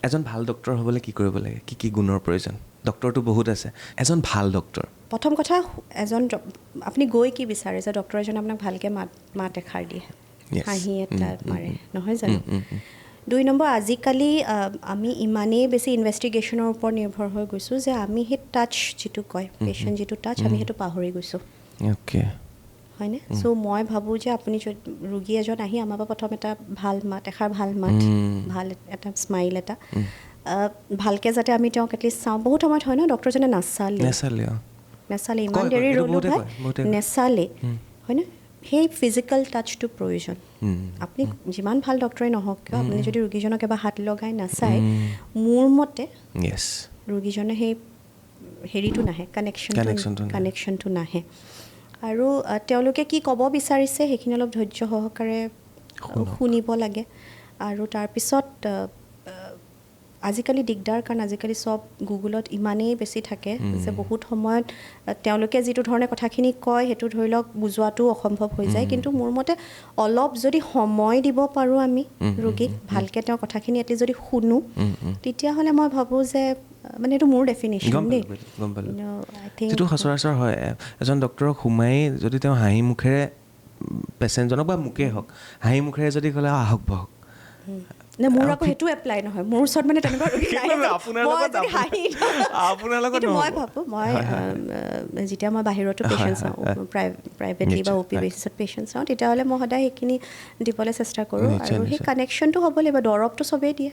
এজন ভাল ডক্টৰ হ'বলৈ কি কৰিব লাগে, কি গুণৰ প্ৰয়োজন? ডক্টৰটো বহুত আছে, এজন ভাল ডক্টৰ। প্ৰথম কথা, আপুনি গৈ কি বিচাৰে যে ডক্টৰ এজনে আপোনাক ভালকৈ মাত এষাৰ দিয়ে, হাঁহি এটা মাৰে, নহয় জানো? 2 নম্বৰ, আজিকালি আমি ইমানেই বেছি ইনভেষ্টিগেশ্যনৰ ওপৰত নিৰ্ভৰ হৈ গৈছোঁ যে আমি সেই টাচ যিটো কয়, পেচেণ্ট যিটো টাচ, আমি সেইটো পাহৰি গৈছোঁ, হয়নে? চ' মই ভাবোঁ যে আপুনি ৰোগী এজন আহি আমাৰ পৰা প্ৰথম এটা ভাল মাত, এষাৰ ভাল মাত, ভাল এটা স্মাইল এটা, ভালকৈ যাতে আমি তেওঁক এটলিষ্ট চাওঁ। বহুত সময়ত হয় ন, ডক্টৰজনে নেচালে, ইমান দেৰি ৰ'লো ভাই, নেচালে, হয়নে? সেই ফিজিকেল টাচটো প্ৰয়োজন। আপুনি যিমান ভাল ডক্টৰে নহওক কিয়, আপুনি যদি ৰোগীজনক এবাৰ হাত লগাই নাচায়, মোৰ মতে ৰোগীজনে সেই হেৰিটো নাহে, কানেকশ্যনটো নাহে। আৰু তেওঁলোকে কি ক'ব বিচাৰিছে সেইখিনি অলপ ধৈৰ্য সহকাৰে শুনিব লাগে। আৰু তাৰপিছত আজিকালি দিগদাৰ, কাৰণ আজিকালি চব গুগলত ইমানেই বেছি থাকে যে বহুত সময়ত তেওঁলোকে যিটো ধৰণে কথাখিনি কয় সেইটো ধৰি লওক বুজোৱাটো অসম্ভৱ হৈ যায়। কিন্তু মোৰ মতে অলপ যদি সময় দিব পাৰোঁ আমি ৰোগীক, ভালকৈ তেওঁৰ কথাখিনি এটলিষ্ট যদি শুনো, তেতিয়াহ'লে মই ভাবোঁ যে, মানে এইটো মোৰ ডেফিনেশ্যন দেই, যিটো সচৰাচৰ হয়, এজন ডক্টৰক সোমাই যদি তেওঁ হাঁহি মুখেৰে পেচেণ্টজনক বা মোকেই হওক হাঁহি মুখেৰে যদি ক'লে আহক বহক, মোৰ আকৌ সেইটো এপ্লাই নহয়, মোৰ ওচৰত মানে তেনেকুৱা মই ভাবোঁ, যেতিয়া মই বাহিৰতো পেচেণ্ট চাওঁ, প্ৰাইভেটলি বা OP বেচিছত পেচেণ্ট চাওঁ, তেতিয়াহ'লে মই সদায় সেইখিনি দিবলৈ চেষ্টা কৰোঁ। আৰু সেই কানেকশ্যনটো হ'ব লাগিব, দৰৱটো চবেই দিয়ে।